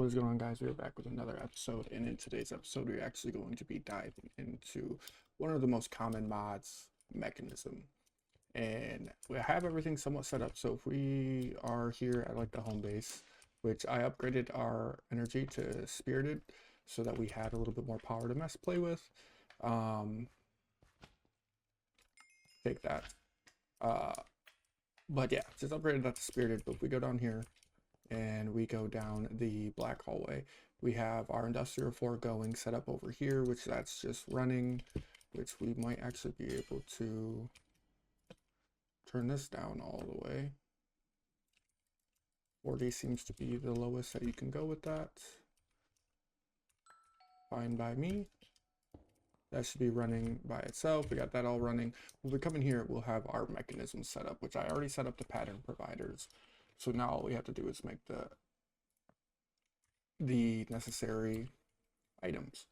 What is going on, guys? We're back with another episode, and in today's episode we're actually going to be diving into one of the most common mods, Mekanism. And we have everything somewhat set up. So if we are here at like the home base, which I upgraded our energy to spirited so that we had a little bit more power to play with. Take that. But yeah, just upgraded that to spirited. But if we go down here and we go down the black hallway, we have our industrial floor going set up over here, which that's just running, which we might actually be able to turn this down all the way. 40 seems to be the lowest that you can go with that. Fine by me. That should be running by itself. We got that all running. When we come in here, we'll have our mechanism set up, which I already set up the pattern providers. So now all we have to do is make the necessary items,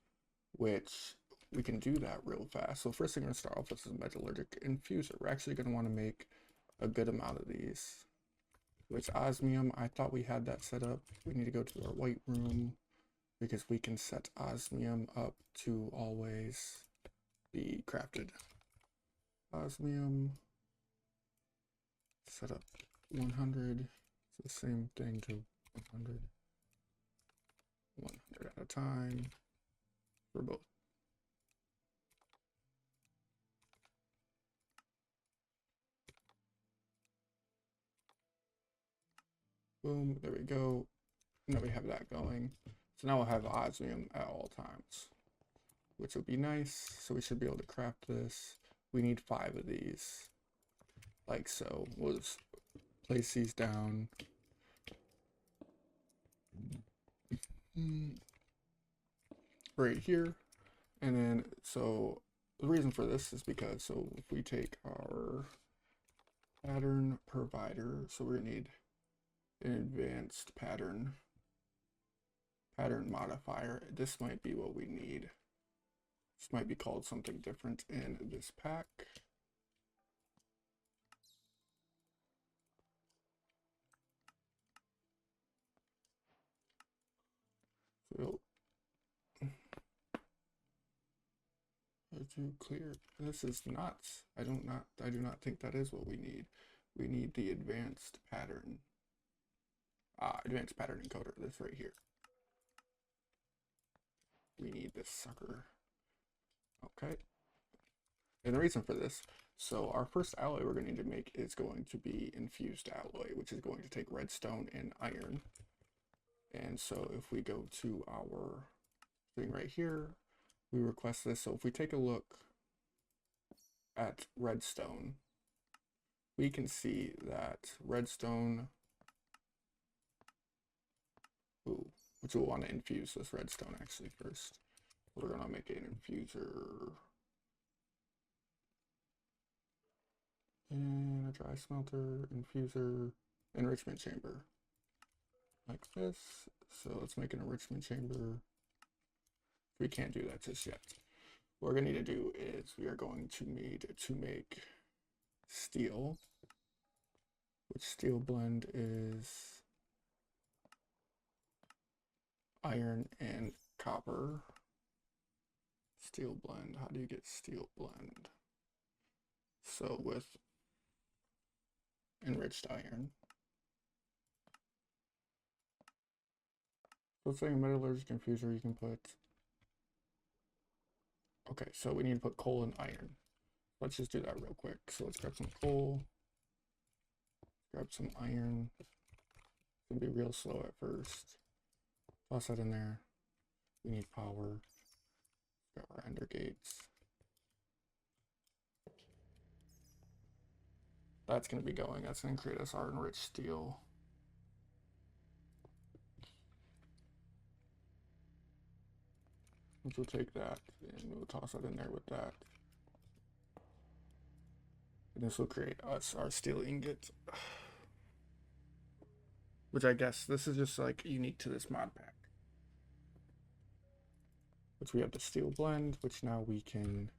which we can do that real fast. So first thing we're gonna start off with is a metallurgic infuser. We're actually gonna want to make a good amount of these. Which osmium, I thought we had that set up. We need to go to our white room because we can set osmium up to always be crafted. Osmium, set up 100. It's the same thing to 100. 100 at a time for both. Boom, there we go. Now we have that going. So now we'll have osmium at all times, which would be nice. So we should be able to craft this. We need 5 of these, like so. We'll just place these down. Right here. And then, so the reason for this is because, so if we take our pattern provider, so we're gonna need an advanced pattern modifier. This might be what we need. This might be called something different in this pack. So to clear, this is nuts. I do not think that is what we need. We need the advanced pattern encoder, this right here. We need this sucker. Okay. And the reason for this, so our first alloy we're going to need to make is going to be infused alloy, which is going to take redstone and iron. And so if we go to our thing right here, we request this. So if we take a look at redstone, we can see that redstone, which we'll want to infuse this redstone actually first. We're going to make an infuser and a dry smelter, infuser, enrichment chamber, like this. So let's make an enrichment chamber. We can't do that just yet. What we're going to need to do is we are going to need to make steel, which steel blend is iron and copper. Steel blend, how do you get steel blend? So with enriched iron. So let's say a metallurgic infuser, you can put, okay, so we need to put coal and iron. Let's just do that real quick. So let's grab some coal, grab some iron. It's gonna be real slow at first. Toss that in there. We need power. Got our ender gates. That's going to be going. That's going to create us our enriched steel. We'll take that and we'll toss that in there with that. And this will create us our steel ingot. Which I guess this is just like unique to this mod pack. Which we have the steel blend, which now we can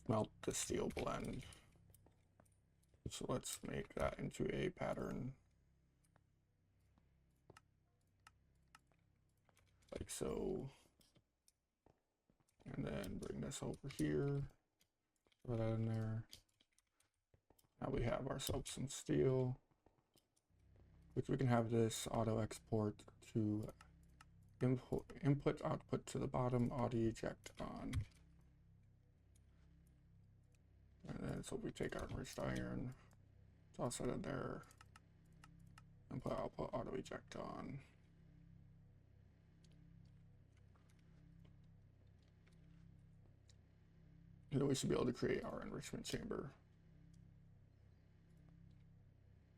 smelt the steel blend. So let's make that into a pattern. like so. And then bring this over here, put that in there. Now we have ourselves some steel, which we can have this auto export to input output to the bottom, auto eject on. And then so we take our enriched iron, toss it in there, input output auto eject on. And then we should be able to create our enrichment chamber,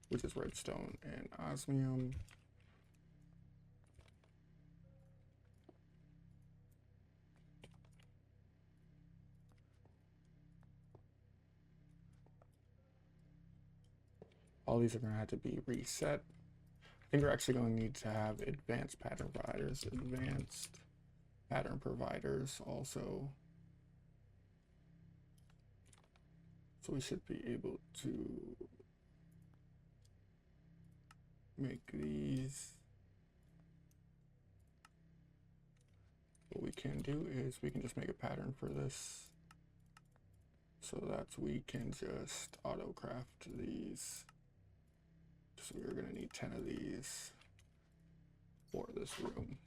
which is redstone and osmium. All these are going to have to be reset. I think we're actually going to need to have advanced pattern providers also. So we should be able to make these. What we can do is we can just make a pattern for this so that we can just auto craft these. So we're going to need 10 of these for this room.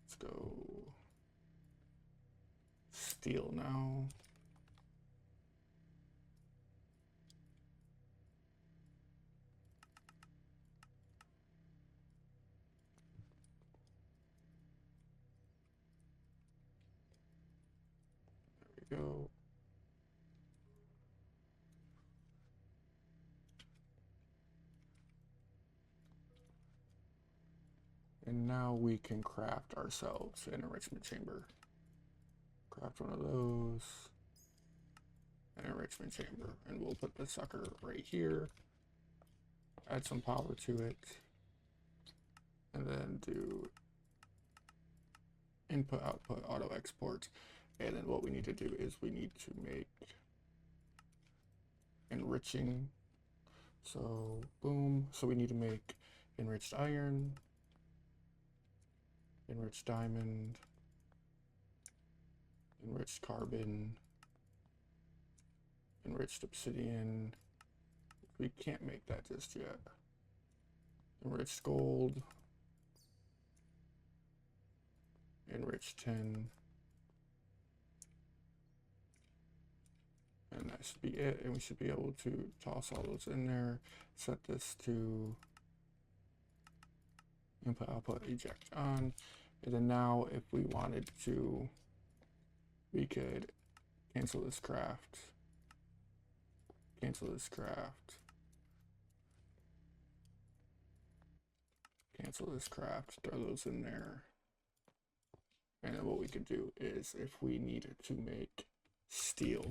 Let's go steel now. There we go. And now we can craft ourselves an enrichment chamber. Craft one of those, an enrichment chamber, and we'll put the sucker right here, add some power to it, and then do input output auto export. And then what we need to do is we need to make enriching. So boom, so we need to make enriched iron, enriched diamond, enriched carbon, enriched obsidian. We can't make that just yet. Enriched gold, enriched tin, and that should be it. And we should be able to toss all those in there, set this to input output eject on. And then now if we wanted to, we could cancel this craft, cancel this craft, cancel this craft, throw those in there. And then what we could do is if we needed to make steel.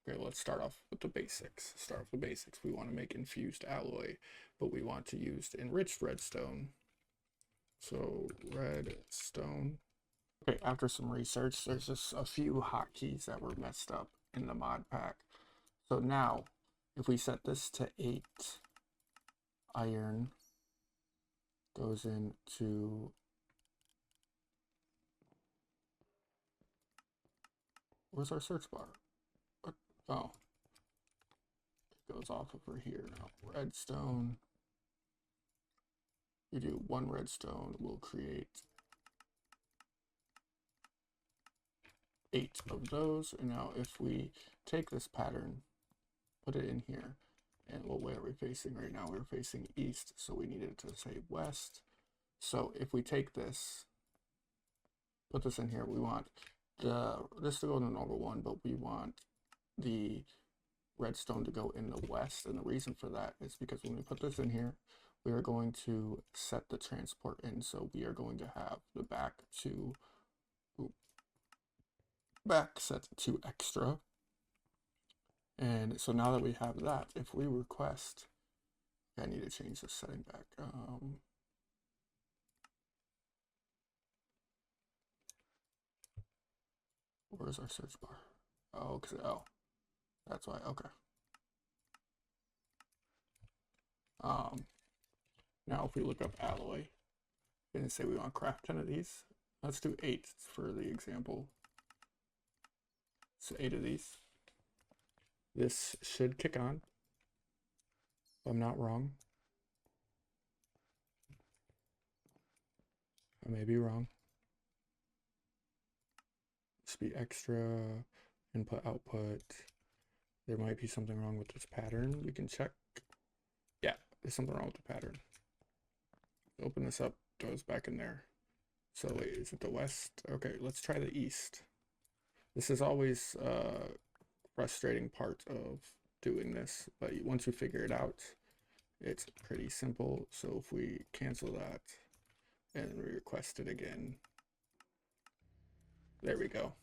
Okay, let's start off with the basics. We want to make infused alloy, but we want to use enriched redstone. So redstone. Okay, after some research, there's just a few hotkeys that were messed up in the mod pack. So now, if we set this to 8, iron goes into where's our search bar? What? Oh, it goes off over here now. Redstone. You do 1 redstone, we'll create 8 of those. And now if we take this pattern, put it in here, and what way are we facing right now? We're facing east, so we needed to say west. So if we take this, put this in here, we want this to go in the normal one, but we want the redstone to go in the west. And the reason for that is because when we put this in here, we are going to set the transport in. So we are going to have the back set to extra. And so now that we have that, if we request, I need to change the setting back. Where's our search bar? Oh, that's why, okay. Now if we look up alloy and say we want to craft 10 of these, let's do 8 for the example. So 8 of these. This should kick on, if I'm not wrong. I may be wrong. Just be extra, input, output. There might be something wrong with this pattern. We can check. Yeah, there's something wrong with the pattern. Open this up, goes back in there. So wait, is it the west? Okay, let's try the east. This is always a frustrating part of doing this, but once you figure it out, it's pretty simple. So if we cancel that and we request it again, there we go.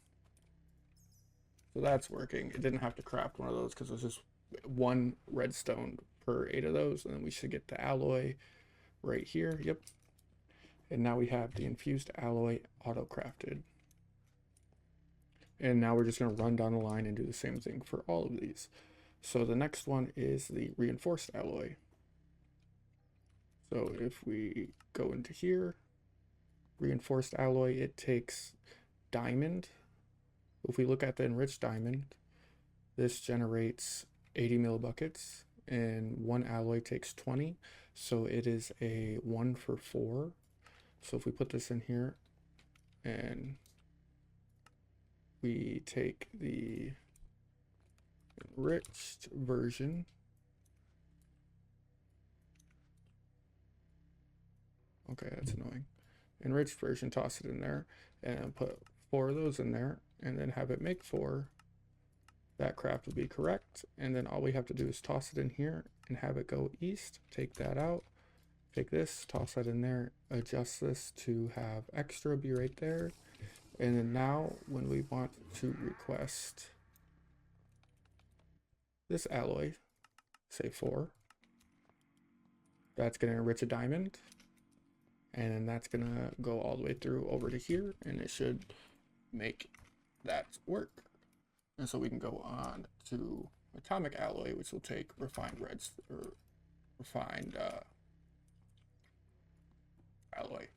So that's working. It didn't have to craft one of those because it was just one redstone per 8 of those, and then we should get the alloy right here. Yep. And now we have the infused alloy auto crafted. And now we're just going to run down the line and do the same thing for all of these. So the next one is the reinforced alloy. So if we go into here, reinforced alloy, it takes diamond. If we look at the enriched diamond, this generates 80 millibuckets and one alloy takes 20. So it is a 1 for 4. So if we put this in here and we take the enriched version, okay, that's annoying. Enriched version, toss it in there and put 4 of those in there and then have it make 4. That craft will be correct. And then all we have to do is toss it in here and have it go east. Take that out, take this, toss that in there, adjust this to have extra be right there. And then now when we want to request this alloy, say 4, that's going to enrich a diamond. And then that's going to go all the way through over to here, and it should make that work. And so we can go on to atomic alloy, which will take refined reds or refined alloy.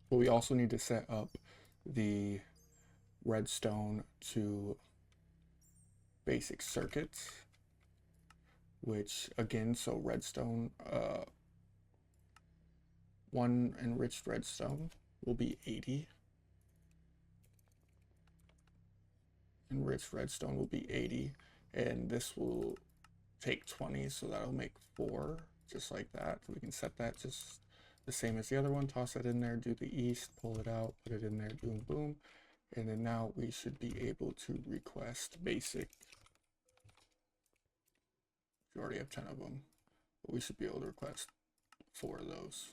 But we also need to set up the redstone to basic circuits, which again, so redstone, one enriched redstone will be 80. Enriched redstone will be 80, and this will take 20, so that'll make 4, just like that. So we can set that just the same as the other one, toss it in there, do the east, pull it out, put it in there, boom, boom. And then now we should be able to request basic. We already have 10 of them, but we should be able to request 4 of those.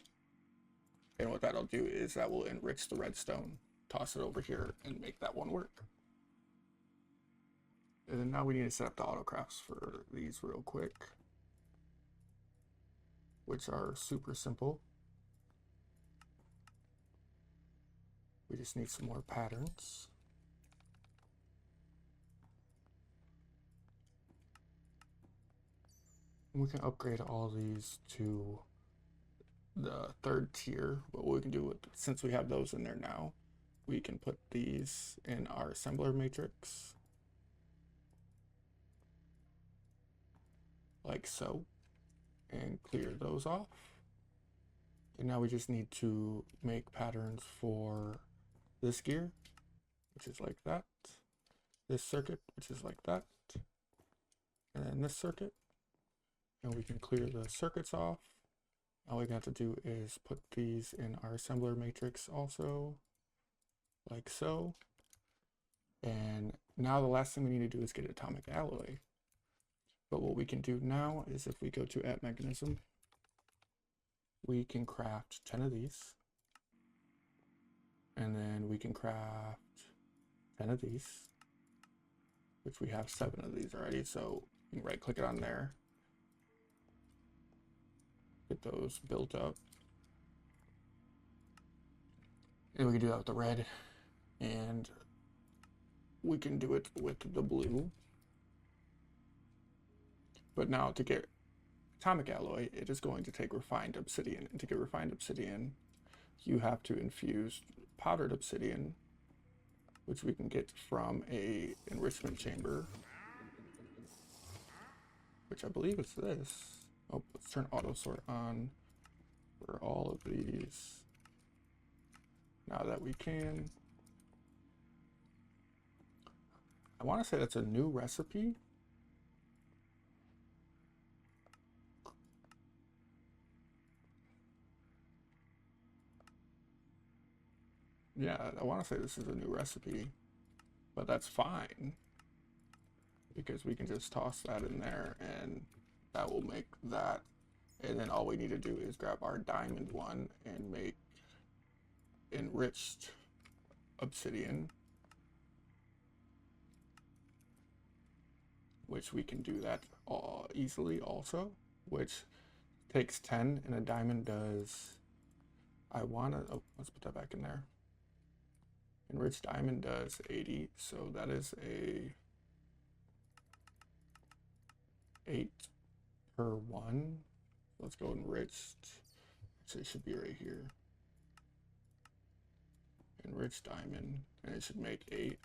And what that'll do is that will enrich the redstone, toss it over here, and make that one work. And then now we need to set up the autocrafts for these real quick, which are super simple. We just need some more patterns. And we can upgrade all these to the 3rd tier. But what we can do with, since we have those in there now, we can put these in our assembler matrix, like so, and clear those off. And now we just need to make patterns for this gear, which is like that, this circuit, which is like that, and then this circuit. And we can clear the circuits off. All we got to do is put these in our assembler matrix also, like so. And now the last thing we need to do is get atomic alloy. But what we can do now is if we go to Mekanism, we can craft 10 of these. And then we can craft 10 of these, which we have 7 of these already. So you can right click it on there, get those built up. And we can do that with the red, and we can do it with the blue. But now to atomic alloy, it is going to take refined obsidian. And to get refined obsidian, you have to infuse powdered obsidian, which we can get from a enrichment chamber, which I believe is this. Oh, let's turn auto sort on for all of these. Now that we can. I want to say that's a new recipe. Yeah, I want to say this is a new recipe, but that's fine because we can just toss that in there and that will make that. And then all we need to do is grab our diamond one and make enriched obsidian, which we can do that easily also, which takes 10 and a diamond does, I want to, oh, let's put that back in there. Enriched diamond does 80, so that is a 8 per 1. Let's go enriched. Actually, it should be right here. Enriched diamond, and it should make 8.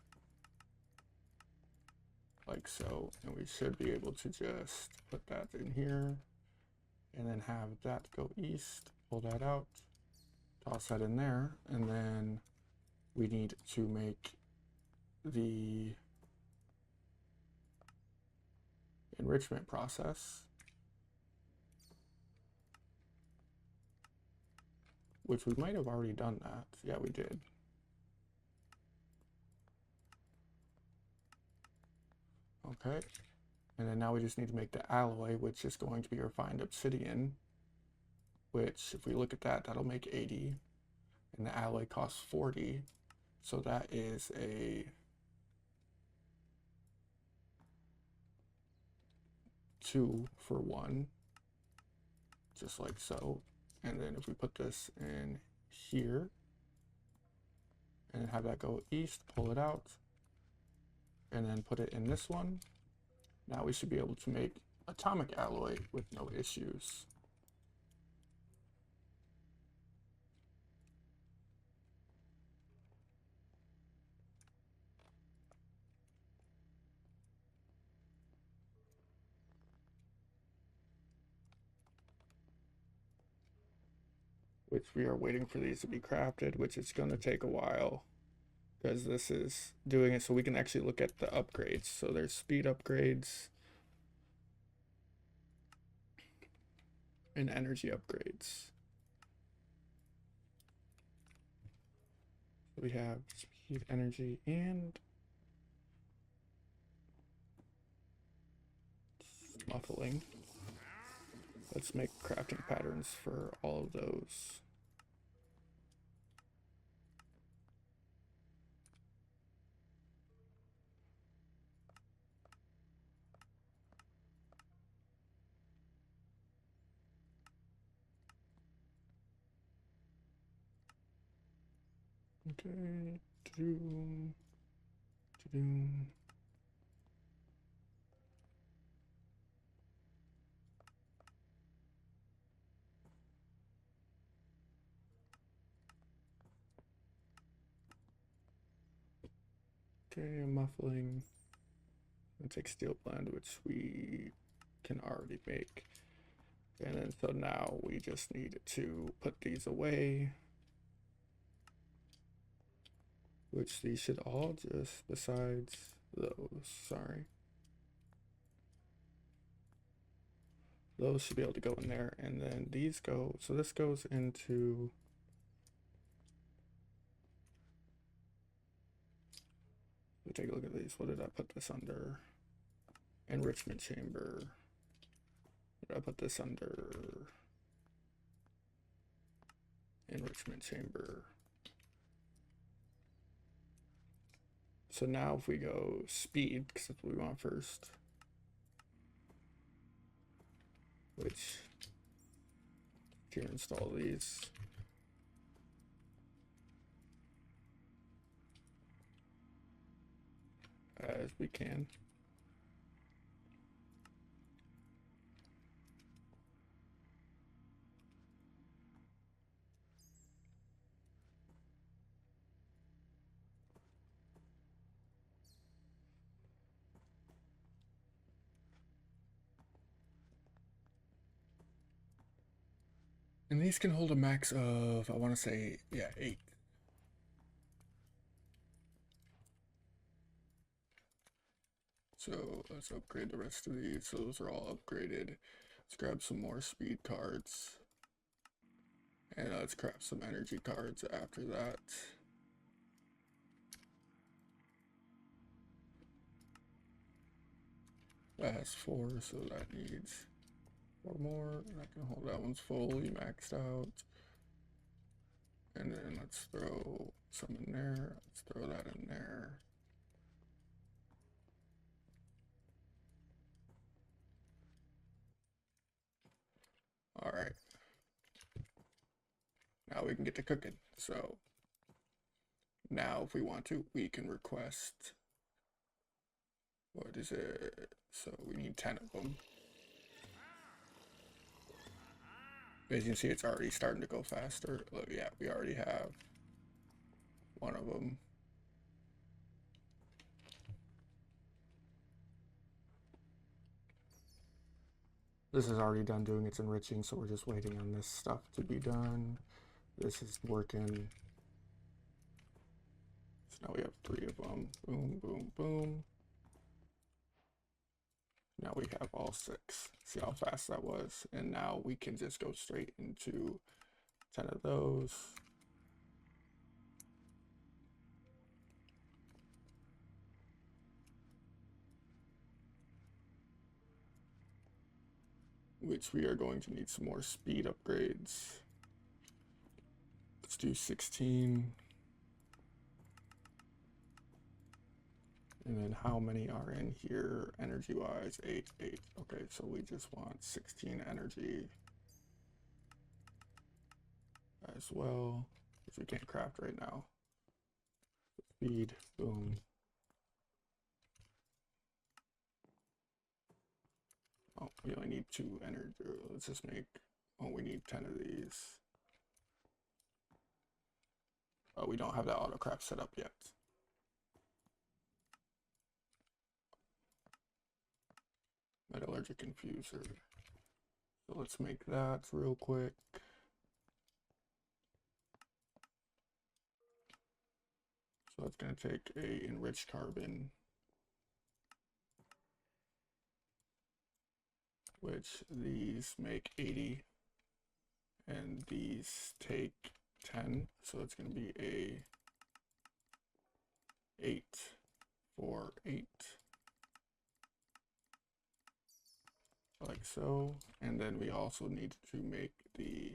Like so. And we should be able to just put that in here and then have that go east, pull that out, toss that in there, and then we need to make the enrichment process, which we might have already done that. Yeah, we did. Okay, and then now we just need to make the alloy, which is going to be refined obsidian, which if we look at that, that'll make 80, and the alloy costs 40, so that is a 2 for 1, just like so. And then if we put this in here and have that go east, pull it out, and then put it in this one, now we should be able to make atomic alloy with no issues. Which we are waiting for these to be crafted, which is going to take a while because this is doing it so we can actually look at the upgrades. So there's speed upgrades and energy upgrades. So we have speed, energy, and muffling. Let's make crafting patterns for all of those. Okay, to-do. Okay, muffling. Let's take steel blend, which we can already make. And then so now we just need to put these away. Which these should all just, besides those, sorry. Those should be able to go in there, and then these go, so this goes into take a look at these. What did I put this under? Enrichment chamber. What did I put this under? Enrichment chamber. So now if we go speed, because that's what we want first, which here install these. As we can. And these can hold a max of, I want to say, yeah, 8. So let's upgrade the rest of these. So those are all upgraded. Let's grab some more speed cards. And let's grab some energy cards after that. That has 4, so that needs 4 more. And I can hold that one's fully maxed out. And then let's throw some in there. Let's throw that in there. All right. Now we can get to cooking. So now if we want to, we can request, what is it? So we need 10 of them. As you can see, it's already starting to go faster. Look, yeah, we already have 1 of them. This is already done doing its enriching, so we're just waiting on this stuff to be done. This is working. So now we have 3 of them. Boom, boom, boom. Now we have all 6. See how fast that was? And now we can just go straight into 10 of those. Which we are going to need some more speed upgrades. Let's do 16. And then how many are in here energy wise? 8, 8. Okay, so we just want 16 energy as well, which we can't craft right now. Speed, boom. Oh, we only need 2 energy. Let's just make, oh, we need 10 of these. Oh, we don't have that auto craft set up yet. Metallurgic infuser. So let's make that real quick. So that's going to take a enriched carbon, which these make 80, and these take 10. So it's going to be a 8 for 8. Like so. And then we also need to make the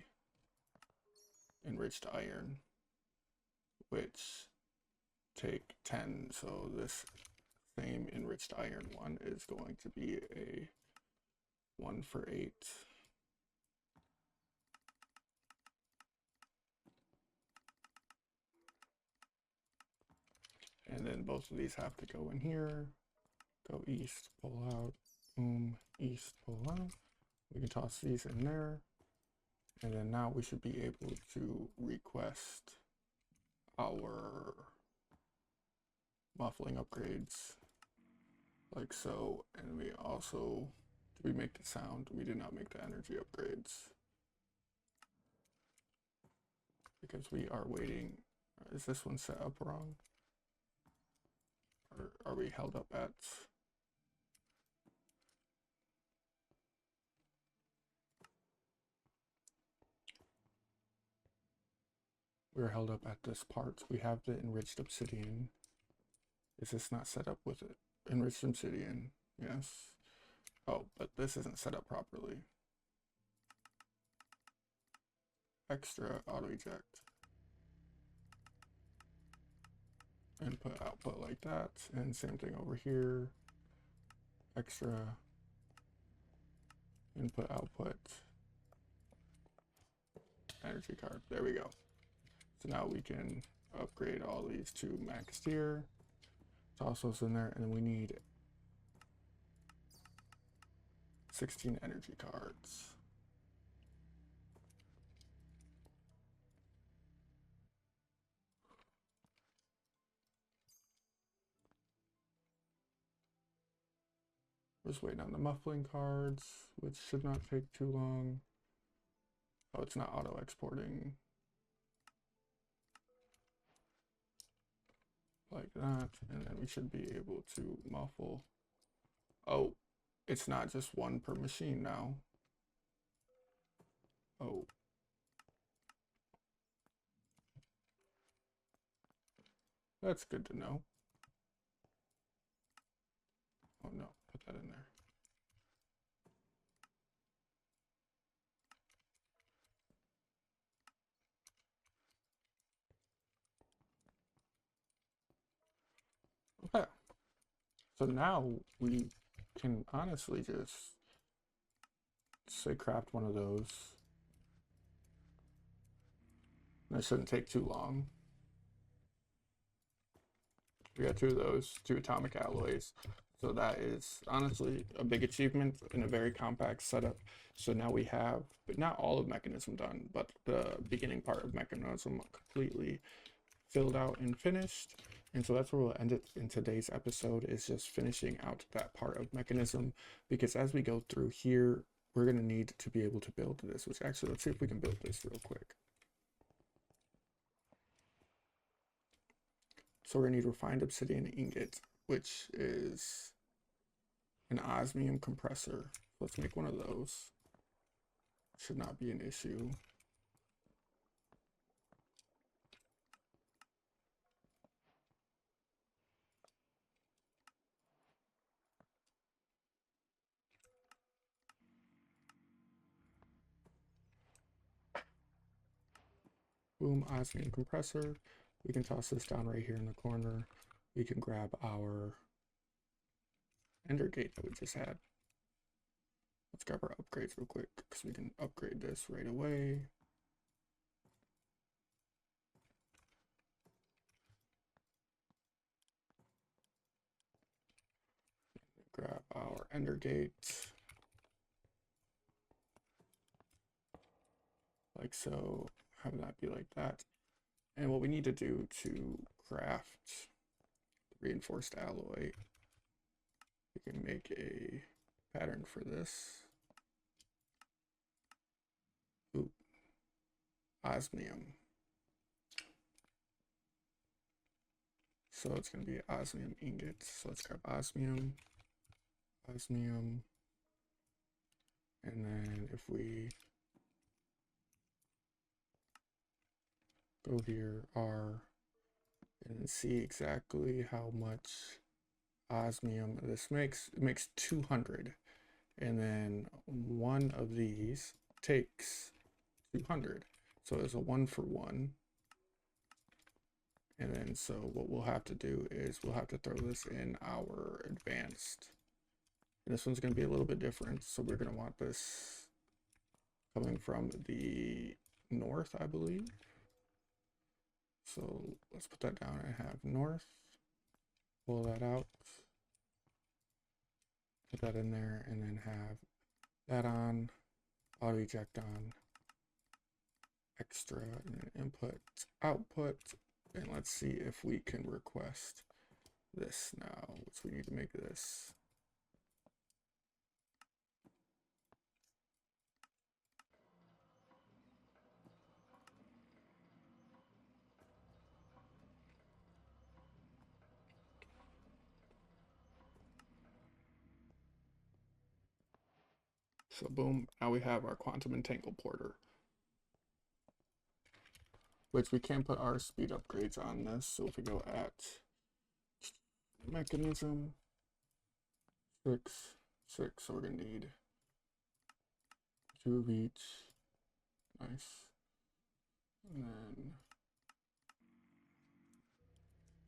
enriched iron, which take 10. So this same enriched iron one is going to be a 1 for 8. And then both of these have to go in here. Go east, pull out, boom, east, pull out. We can toss these in there. And then now we should be able to request our muffling upgrades like so. And we also, did we make the sound? We did not make the energy upgrades because we are waiting. Is this one set up wrong? Or are we held up at? We're held up at this part. We have the enriched obsidian. Is this not set up with it? Enriched obsidian, yes. Oh, but this isn't set up properly. Extra auto eject. Input, output like that. And same thing over here. Extra input, output. Energy card. There we go. So now we can upgrade all these to max tier. Toss those in there, and then we need 16 energy cards. We're just waiting on the muffling cards, which should not take too long. Oh, it's not auto exporting like that, and then we should be able to muffle. Oh, it's not just one per machine now. Oh, that's good to know. Oh no, put that in there. Okay, so now we can honestly just say craft one of those. That shouldn't take too long. We got two of those, 2 atomic alloys. So that is honestly a big achievement in a very compact setup. So now we have, but not all of Mekanism done, but the beginning part of Mekanism completely filled out and finished. And so that's where we'll end it in today's episode, is just finishing out that part of Mekanism, because as we go through here, we're going to need to be able to build this, which actually, let's see if we can build this real quick. So we're going to need refined obsidian ingot, which is an osmium compressor. Let's make one of those. Should not be an issue. Boom, osmium compressor. We can toss this down right here in the corner. We can grab our ender gate that we just had. Let's grab our upgrades real quick, because we can upgrade this right away. Grab our ender gate. Like so. Have that be like that. And what we need to do to craft reinforced alloy, we can make a pattern for this. Ooh, osmium. So it's going to be osmium ingots. So let's grab osmium, osmium, and then if we go here, R, and see exactly how much osmium this makes. It makes 200, and then one of these takes 200, so it's a 1-for-1. And then so what we'll have to do is we'll have to throw this in our advanced, and this one's going to be a little bit different. So we're going to want this coming from the north, I believe. So let's put that down and have north, pull that out, put that in there, and then have that on, auto eject on, extra, and then input, output. And let's see if we can request this now, which we need to make this. So boom, now we have our quantum entangle porter, which we can put our speed upgrades on this. So if we go at mechanism 6, 6, so we're gonna need 2 of each. Nice. And then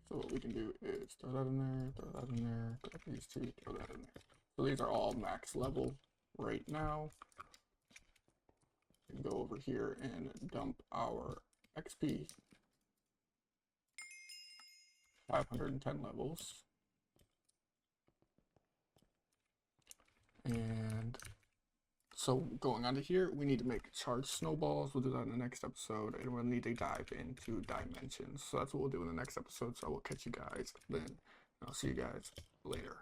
so what we can do is throw that in there, throw that in there, grab these 2, throw that in there. So these are all max level right now. We can go over here and dump our XP. 510 levels. And so going on to here, we need to make charge snowballs. We'll do that in the next episode, and we'll need to dive into dimensions. So that's what we'll do in the next episode. So I will catch you guys then. I'll see you guys later.